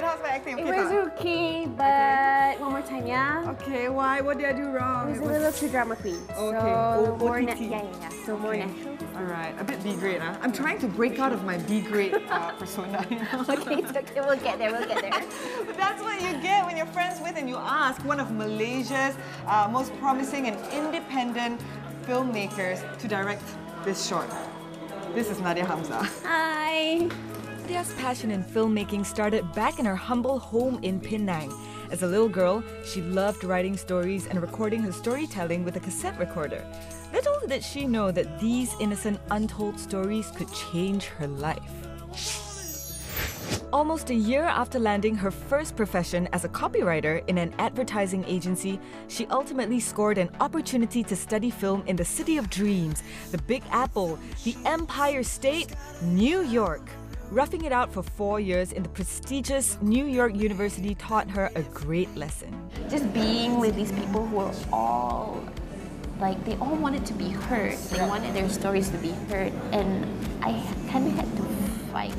How's my acting? It Okay, was tak? okay, but one more time, yeah? Okay, why? What did I do wrong? It was a little too drama queen. Okay. So more OTT. yeah. So more Okay. natural. Alright, a bit B grade, huh? I'm trying to break out of my B grade persona. You know? Okay, it's okay. We'll get there. But that's what you get when you're friends with and you ask one of Malaysia's most promising and independent filmmakers to direct this short. This is Nadia Hamza. Hi. Nadia's passion in filmmaking started back in her humble home in Penang. As a little girl, she loved writing stories and recording her storytelling with a cassette recorder. Little did she know that these innocent, untold stories could change her life. Almost a year after landing her first profession as a copywriter in an advertising agency, she ultimately scored an opportunity to study film in the City of Dreams, the Big Apple, the Empire State, New York. Roughing it out for 4 years in the prestigious New York University taught her a great lesson. Just being with these people who are all they all wanted to be heard. They wanted their stories to be heard, and I kind of had to fight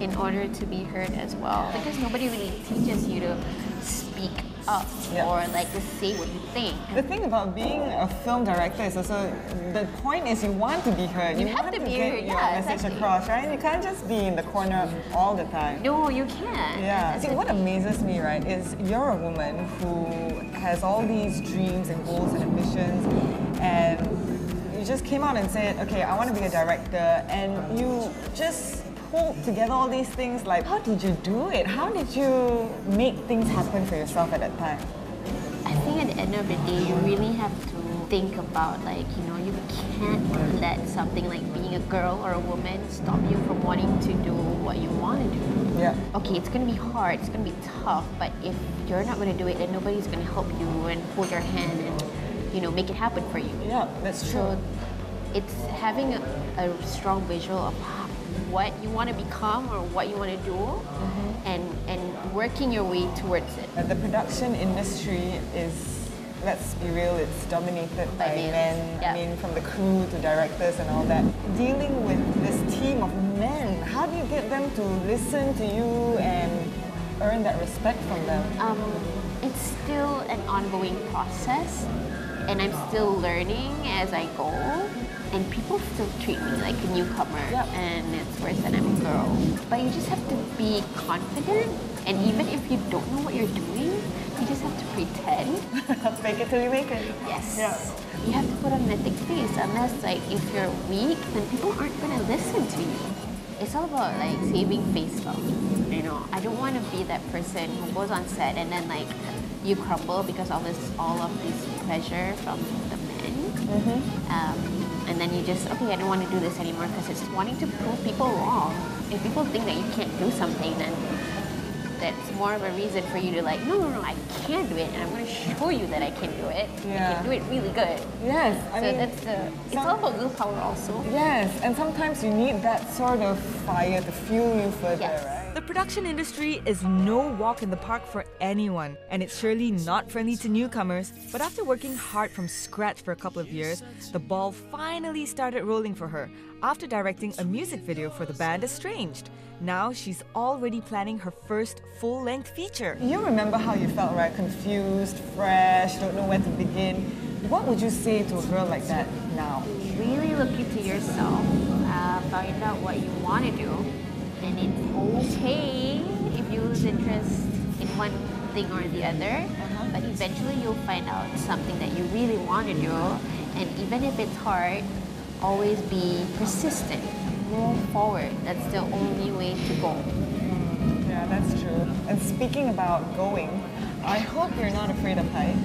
in order to be heard as well, because nobody really teaches you to speak up or to say what you think. The thing about being a film director is also, the point is you want to be heard. You have want to be get heard, your yeah, message exactly. across, right? You can't just be in the corner all the time. No, you can't. Yeah. That's See, the what thing. amazes me, right, is you're a woman who has all these dreams and goals and ambitions, and you just came out and said, okay, I want to be a director, and you just pulled together all these things. Like, how did you do it? How did you make things happen for yourself at that time? I think at the end of the day, you really have to think about, you can't let something like being a girl or a woman stop you from wanting to do what you want to do. Yeah. Okay, it's going to be hard, it's going to be tough, but if you're not going to do it, then nobody's going to help you and hold your hand and, make it happen for you. Yeah, that's true. So it's having a strong visual of what you want to become or what you want to do, and working your way towards it. The production industry is, let's be real, it's dominated by men. Yeah. I mean, from the crew to directors and all that. Dealing with this team of men, how do you get them to listen to you and earn that respect from them? It's still an ongoing process, and I'm still learning as I go. And people still treat me like a newcomer, and it's worse than I'm a girl. But you just have to be confident, and even if you don't know what you're doing, you just have to pretend. Fake it till you make it. Yes. Yeah. You have to put on a thick face, unless if you're weak, then people aren't gonna listen to you. It's all about saving face though. I don't want to be that person who goes on set and then you crumble because of all of this pressure from the men. And then you just, okay, I don't want to do this anymore because it's wanting to prove people wrong. If people think that you can't do something, then that's more of a reason for you to no, I can do it, and I'm going to show you that I can do it. I can do it really good. Yes, I mean, it's all about willpower also. Yes, and sometimes you need that sort of fire to fuel you further, right? The production industry is no walk in the park for anyone, and it's surely not friendly to newcomers. But after working hard from scratch for a couple of years, the ball finally started rolling for her after directing a music video for the band Estranged. Now she's already planning her first full-length feature. You remember how you felt, right? Confused, fresh, don't know where to begin. What would you say to a girl like that now? Really look into yourself, find out what you want to do, and it's okay if you lose interest in one thing or the other, but eventually you'll find out something that you really want to do, and even if it's hard, always be persistent. Move forward. That's the only way to go. Yeah, that's true. And speaking about going, I hope you're not afraid of heights.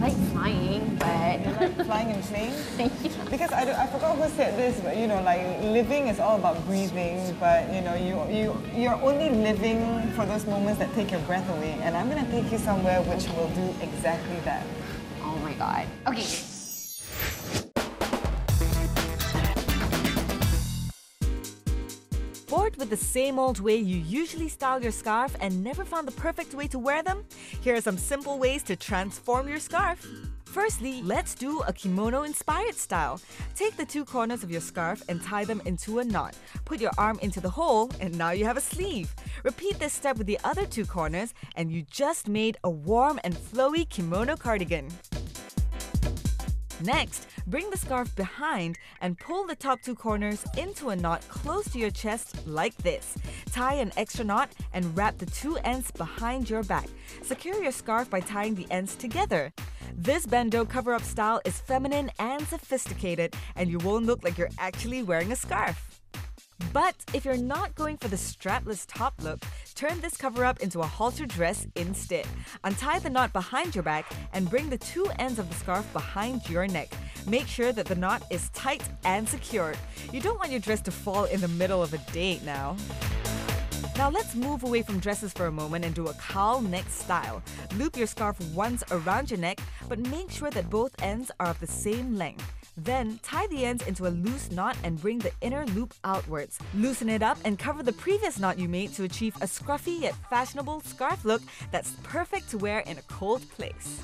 I like flying, but... You like flying and planes? Because I forgot who said this, but living is all about breathing, but you're only living for those moments that take your breath away, and I'm going to take you somewhere which will do exactly that. Oh my god. Okay. Bored with the same old way you usually style your scarf and never found the perfect way to wear them? Here are some simple ways to transform your scarf. Firstly, let's do a kimono-inspired style. Take the two corners of your scarf and tie them into a knot. Put your arm into the hole and now you have a sleeve. Repeat this step with the other two corners and you just made a warm and flowy kimono cardigan. Next, bring the scarf behind and pull the top two corners into a knot close to your chest like this. Tie an extra knot and wrap the two ends behind your back. Secure your scarf by tying the ends together. This bandeau cover-up style is feminine and sophisticated, and you won't look like you're actually wearing a scarf. But if you're not going for the strapless top look, turn this cover-up into a halter dress instead. Untie the knot behind your back and bring the two ends of the scarf behind your neck. Make sure that the knot is tight and secured. You don't want your dress to fall in the middle of a date now. Now let's move away from dresses for a moment and do a cowl neck style. Loop your scarf once around your neck, but make sure that both ends are of the same length. Then, tie the ends into a loose knot and bring the inner loop outwards. Loosen it up and cover the previous knot you made to achieve a scruffy yet fashionable scarf look that's perfect to wear in a cold place.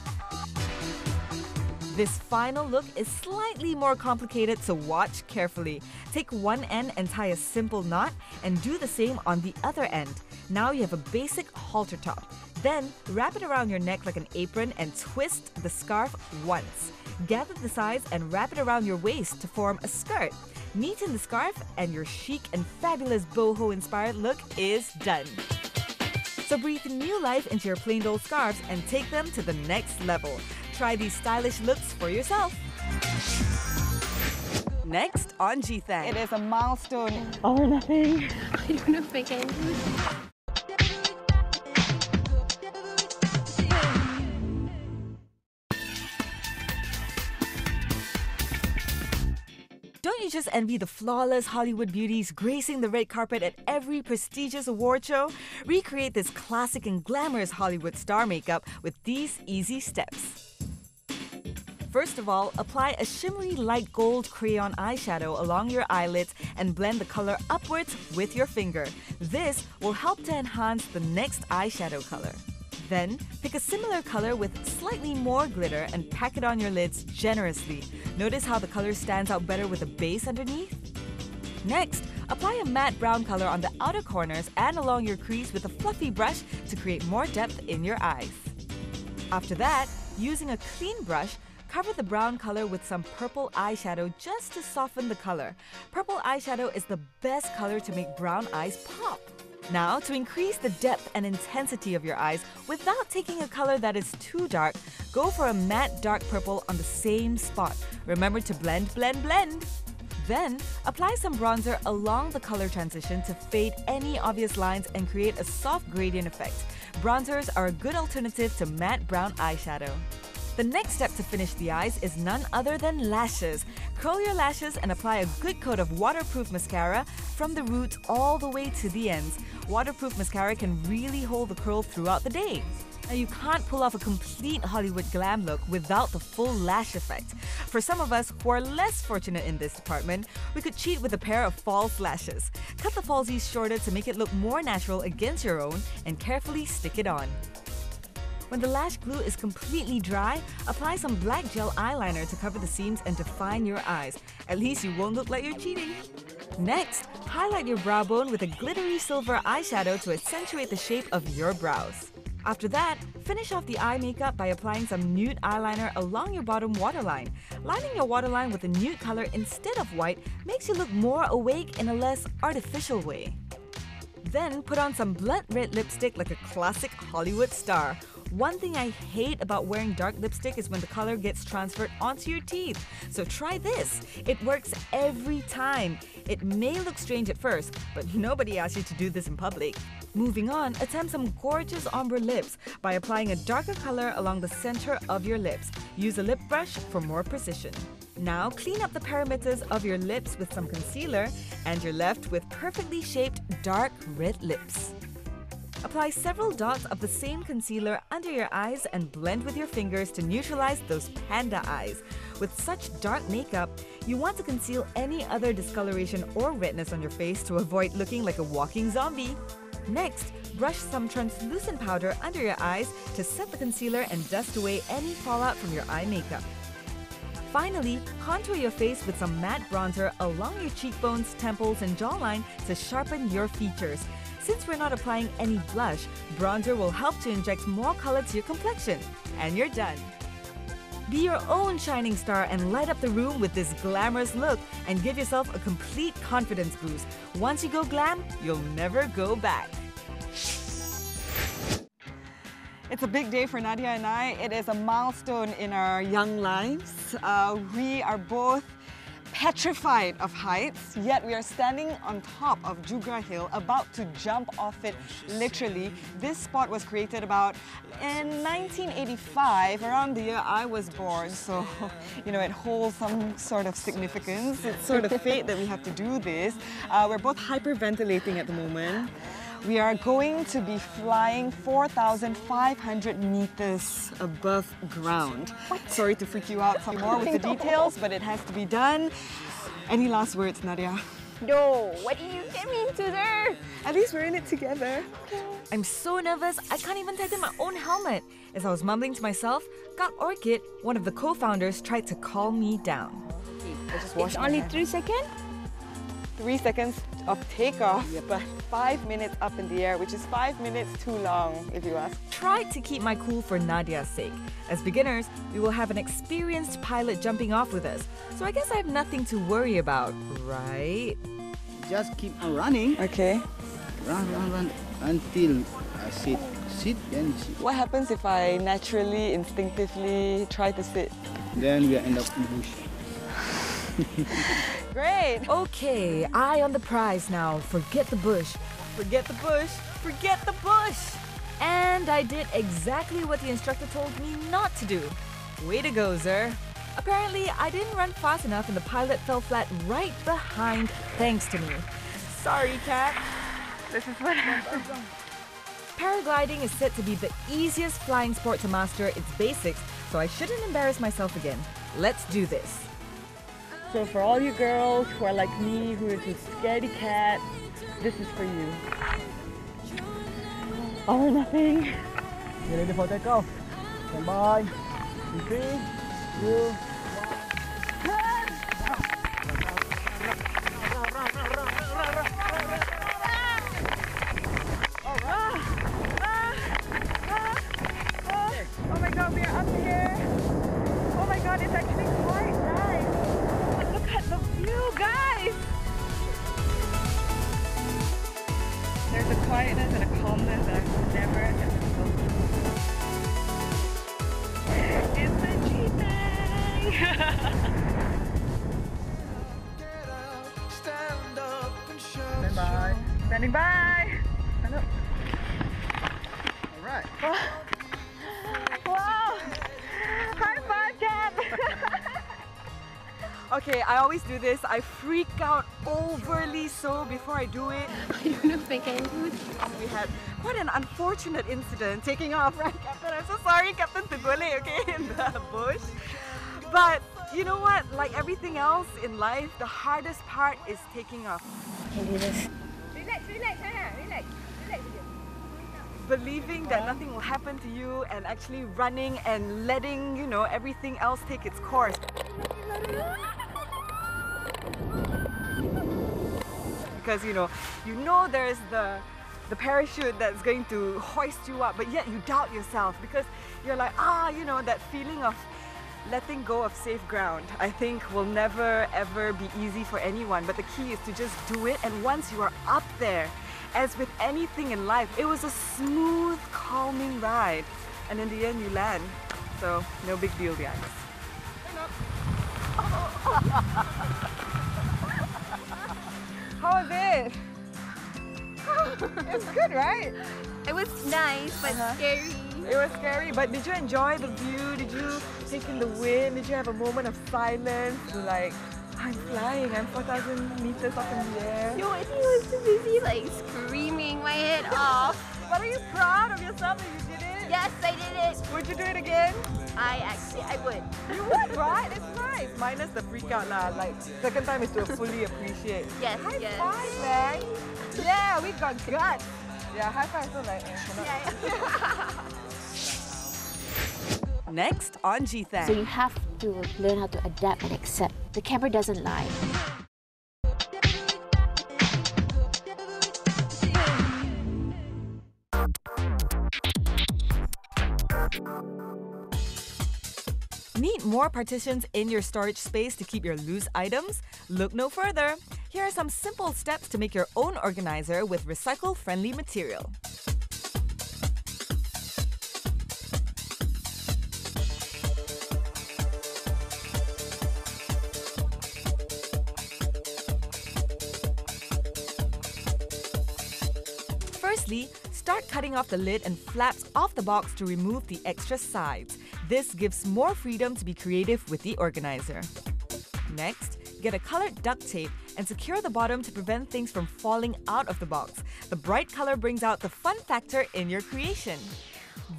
This final look is slightly more complicated, so watch carefully. Take one end and tie a simple knot and do the same on the other end. Now you have a basic halter top. Then, wrap it around your neck like an apron and twist the scarf once. Gather the sides and wrap it around your waist to form a skirt. Neaten the scarf and your chic and fabulous boho-inspired look is done. So breathe new life into your plain old scarves and take them to the next level. Try these stylish looks for yourself. Next on G-thang. It is a milestone. All or nothing. I don't know if I can. Don't you just envy the flawless Hollywood beauties gracing the red carpet at every prestigious award show? Recreate this classic and glamorous Hollywood star makeup with these easy steps. First of all, apply a shimmery light gold crayon eyeshadow along your eyelids and blend the color upwards with your finger. This will help to enhance the next eyeshadow color. Then, pick a similar color with slightly more glitter and pack it on your lids generously. Notice how the color stands out better with the base underneath? Next, apply a matte brown color on the outer corners and along your crease with a fluffy brush to create more depth in your eyes. After that, using a clean brush, cover the brown color with some purple eyeshadow just to soften the color. Purple eyeshadow is the best color to make brown eyes pop. Now, to increase the depth and intensity of your eyes without taking a color that is too dark, go for a matte dark purple on the same spot. Remember to blend, blend, blend. Then, apply some bronzer along the color transition to fade any obvious lines and create a soft gradient effect. Bronzers are a good alternative to matte brown eyeshadow. The next step to finish the eyes is none other than lashes. Curl your lashes and apply a good coat of waterproof mascara from the roots all the way to the ends. Waterproof mascara can really hold the curl throughout the day. Now, you can't pull off a complete Hollywood glam look without the full lash effect. For some of us who are less fortunate in this department, we could cheat with a pair of false lashes. Cut the falsies shorter to make it look more natural against your own and carefully stick it on. When the lash glue is completely dry, apply some black gel eyeliner to cover the seams and define your eyes. At least you won't look like you're cheating. Next, highlight your brow bone with a glittery silver eyeshadow to accentuate the shape of your brows. After that, finish off the eye makeup by applying some nude eyeliner along your bottom waterline. Lining your waterline with a nude color instead of white makes you look more awake in a less artificial way. Then put on some blood red lipstick like a classic Hollywood star. One thing I hate about wearing dark lipstick is when the color gets transferred onto your teeth. So try this. It works every time. It may look strange at first, but nobody asked you to do this in public. Moving on, attempt some gorgeous ombre lips by applying a darker color along the center of your lips. Use a lip brush for more precision. Now clean up the perimeters of your lips with some concealer and you're left with perfectly shaped dark red lips. Apply several dots of the same concealer under your eyes and blend with your fingers to neutralize those panda eyes. With such dark makeup, you want to conceal any other discoloration or redness on your face to avoid looking like a walking zombie. Next, brush some translucent powder under your eyes to set the concealer and dust away any fallout from your eye makeup. Finally, contour your face with some matte bronzer along your cheekbones, temples, and jawline to sharpen your features. Since we're not applying any blush, bronzer will help to inject more color to your complexion. And you're done. Be your own shining star and light up the room with this glamorous look and give yourself a complete confidence boost. Once you go glam, you'll never go back. It's a big day for Nadia and I. It is a milestone in our young lives. We are both petrified of heights, yet we are standing on top of Jugra Hill, about to jump off it, literally. This spot was created about in 1985, around the year I was born, so, you know, it holds some sort of significance. It's sort of fate that we have to do this. We're both hyperventilating at the moment. We are going to be flying 4,500 meters above ground. What? Sorry to freak you out some more with the details, but it has to be done. Any last words, Nadia? No, what did you get me into there? At least we're in it together. I'm so nervous, I can't even tighten my own helmet. As I was mumbling to myself, God Orchid, one of the co-founders, tried to calm me down. It's only 3 seconds? 3 seconds of takeoff, but 5 minutes up in the air, which is 5 minutes too long, if you ask. Tried to keep my cool for Nadia's sake. As beginners, we will have an experienced pilot jumping off with us, so I guess I have nothing to worry about, right? Just keep on running. Okay. Run until I sit, then you sit. What happens if I naturally, instinctively try to sit? Then we end up in the bush. Great! Okay, eye on the prize now. Forget the bush. Forget the bush. Forget the bush! And I did exactly what the instructor told me not to do. Way to go, Zer. Apparently, I didn't run fast enough and the pilot fell flat right behind, thanks to me. Sorry, Kat. This is what happens. Paragliding is said to be the easiest flying sport to master its basics, so I shouldn't embarrass myself again. Let's do this. So for all you girls who are like me, who is a scaredy cat, this is for you. All or nothing. You ready for takeoff? Stand by. 3, 2, Oh my god, we are up here. Oh my god, it's actually quite nice. But look at the view, guys. There's a quietness and a calmness that I've never ever felt. It's a G-thang. stand by. Standing by. Stand up. All right. Wow! High five, Kat! Okay, I always do this. I freak out overly so before I do it. I don't know if I can do it. We had quite an unfortunate incident taking off, right, Captain? I'm so sorry, Captain Tugole, okay, in the bush. But you know what? Like everything else in life, the hardest part is taking off. I can do this. Relax, relax. Believing that nothing will happen to you and actually running and letting, you know, everything else take its course. Because you know there's the parachute that's going to hoist you up, but yet you doubt yourself because you're like, that feeling of letting go of safe ground, I think will never ever be easy for anyone, but the key is to just do it, and once you are up there, as with anything in life, it was a smooth, calming ride, and in the end you land, so no big deal, guys. How was it? It's good, right? It was nice, but scary. It was scary, but did you enjoy the view? Did you take in the wind? Did you have a moment of silence to like, I'm flying, I'm 4,000 meters up in the air? No, I think I was too busy like screaming my head off. But are you proud of yourself that you did it? Yes, I did it. Would you do it again? I would. You would, right? It's nice. Minus the freak out lah. Like, second time is to fully appreciate. Yes, High yes. five, man. Yeah, we got guts. Yeah, high five so like cannot. Next on G-thang. So you have to learn how to adapt and accept. The camera doesn't lie. Need more partitions in your storage space to keep your loose items? Look no further. Here are some simple steps to make your own organizer with recycle-friendly material. Firstly, start cutting off the lid and flaps off the box to remove the extra sides. This gives more freedom to be creative with the organizer. Next, get a colored duct tape and secure the bottom to prevent things from falling out of the box. The bright color brings out the fun factor in your creation.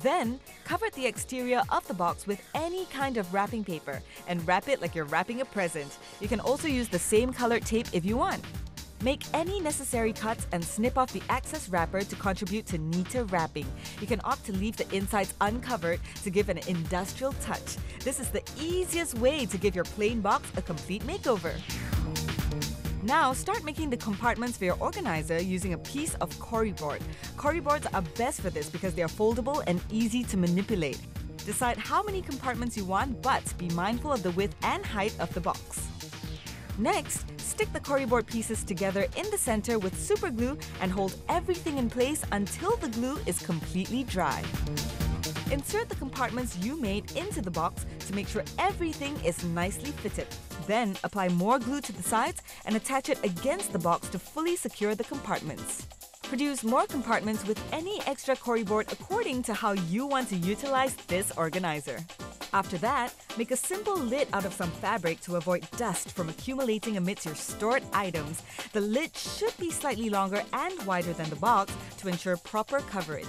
Then, cover the exterior of the box with any kind of wrapping paper and wrap it like you're wrapping a present. You can also use the same colored tape if you want. Make any necessary cuts and snip off the excess wrapper to contribute to neater wrapping. You can opt to leave the insides uncovered to give an industrial touch. This is the easiest way to give your plain box a complete makeover. Now, start making the compartments for your organizer using a piece of Corryboard. Corryboards are best for this because they are foldable and easy to manipulate. Decide how many compartments you want, but be mindful of the width and height of the box. Next, stick the Corryboard pieces together in the center with super glue and hold everything in place until the glue is completely dry. Insert the compartments you made into the box to make sure everything is nicely fitted. Then, apply more glue to the sides and attach it against the box to fully secure the compartments. Produce more compartments with any extra Corryboard according to how you want to utilize this organizer. After that, make a simple lid out of some fabric to avoid dust from accumulating amidst your stored items. The lid should be slightly longer and wider than the box to ensure proper coverage.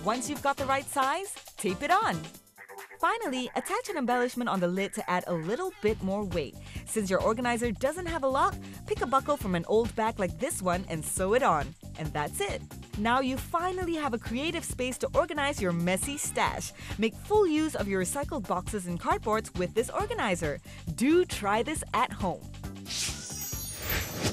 Once you've got the right size, tape it on. Finally, attach an embellishment on the lid to add a little bit more weight. Since your organizer doesn't have a lock, pick a buckle from an old bag like this one and sew it on. And that's it. Now you finally have a creative space to organize your messy stash. Make full use of your recycled boxes and cardboards with this organizer. Do try this at home.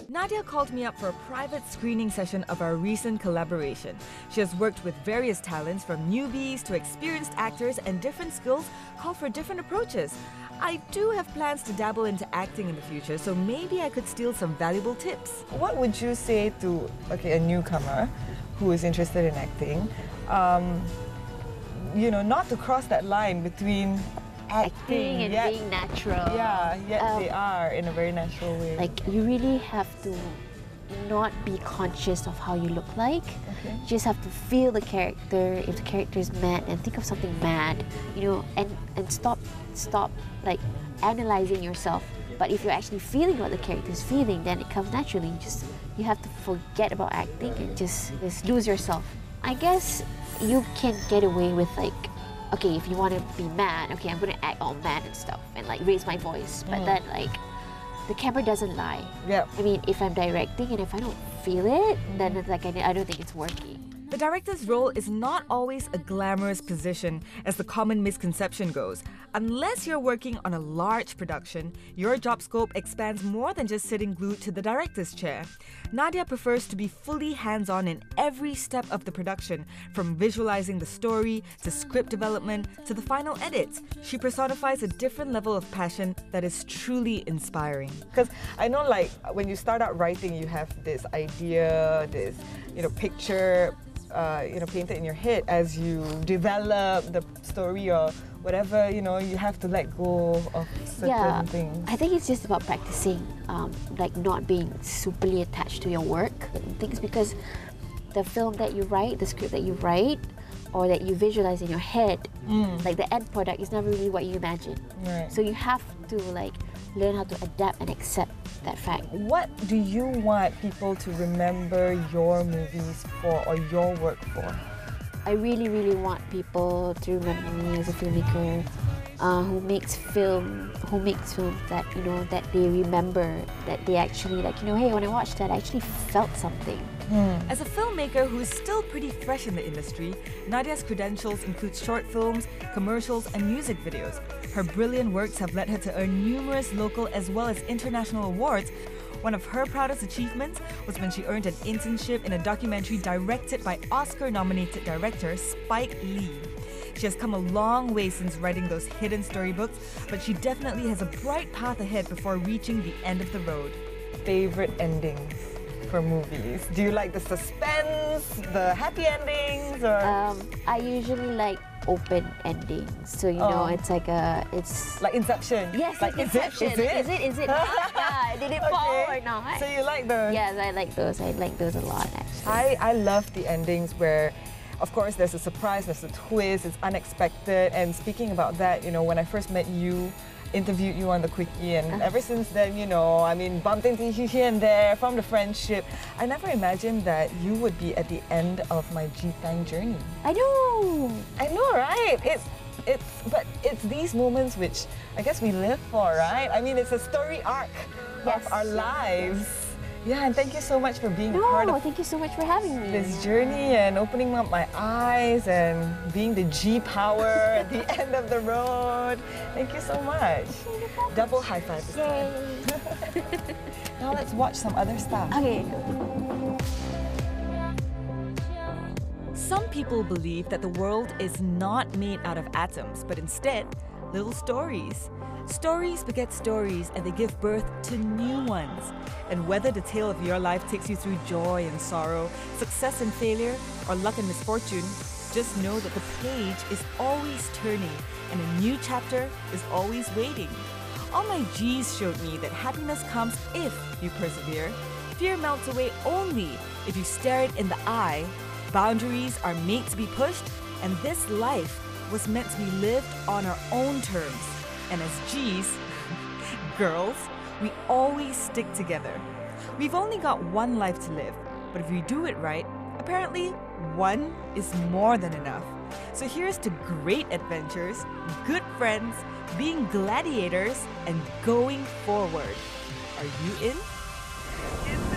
Nadia called me up for a private screening session of our recent collaboration. She has worked with various talents from newbies to experienced actors, and different skills call for different approaches. I do have plans to dabble into acting in the future, so maybe I could steal some valuable tips. What would you say to a newcomer who is interested in acting? Not to cross that line between acting and yet, being natural. Yeah, yet they are in a very natural way. Like, you really have to not be conscious of how you look like. Okay. You just have to feel the character. If the character is mad, and think of something mad, and stop like analyzing yourself. But if you're actually feeling what the character is feeling, then it comes naturally. You have to forget about acting and just lose yourself. I guess you can get away with okay, if you want to be mad, okay, I'm going to act all mad and stuff and raise my voice. But then the camera doesn't lie. Yeah. I mean, if I'm directing and if I don't feel it, then it's I don't think it's working. The director's role is not always a glamorous position, as the common misconception goes. Unless you're working on a large production, your job scope expands more than just sitting glued to the director's chair. Nadia prefers to be fully hands-on in every step of the production, from visualizing the story, to script development, to the final edits. She personifies a different level of passion that is truly inspiring. Because I know, when you start out writing, you have this idea, this picture, painted in your head. As you develop the story or whatever, you have to let go of certain things. I think it's just about practicing, not being superly attached to your work and things, because the film that you write, the script that you write, or that you visualize in your head, the end product is never really what you imagine. Right. So you have to learn how to adapt and accept that fact. What do you want people to remember your movies for, or your work for? I really, really want people to remember me as a filmmaker who makes films that that they remember, that they actually hey, when I watched that, I actually felt something. As a filmmaker who is still pretty fresh in the industry, Nadia's credentials include short films, commercials, and music videos. Her brilliant works have led her to earn numerous local as well as international awards. One of her proudest achievements was when she earned an internship in a documentary directed by Oscar-nominated director Spike Lee. She has come a long way since writing those hidden storybooks, but she definitely has a bright path ahead before reaching the end of the road. Favorite endings for movies? Do you like the suspense, the happy endings, or I usually like open endings. So you know, it's like like Inception? Yes, like Inception. Is it? Is it? Yeah, did it fall or not? So you like those? Yes, I like those. I like those a lot, actually. I love the endings where, of course, there's a surprise, there's a twist, it's unexpected. And speaking about that, you know, when I first met you, interviewed you on the Quickie, and ever since then, you know, I mean, bumped into you here and there from the friendship. I never imagined that you would be at the end of my G-thang journey. I know, right? But it's these moments which I guess we live for, right? I mean, it's a story arc of our lives. Yeah, and thank you so much for being part of thank you so much for having me. this journey and opening up my eyes and being the G power at the end of the road. Thank you so much. Double high five this time. Now let's watch some other stuff. Okay. Some people believe that the world is not made out of atoms, but instead, little stories. Stories beget stories, and they give birth to new ones. And whether the tale of your life takes you through joy and sorrow, success and failure, or luck and misfortune, just know that the page is always turning, and a new chapter is always waiting. All my G's showed me that happiness comes if you persevere. Fear melts away only if you stare it in the eye. Boundaries are made to be pushed, and this life was meant to be lived on our own terms. And as G's, girls, we always stick together. We've only got one life to live, but if we do it right, apparently one is more than enough. So here's to great adventures, good friends, being gladiators, and going forward. Are you in? It's the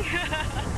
G-thang!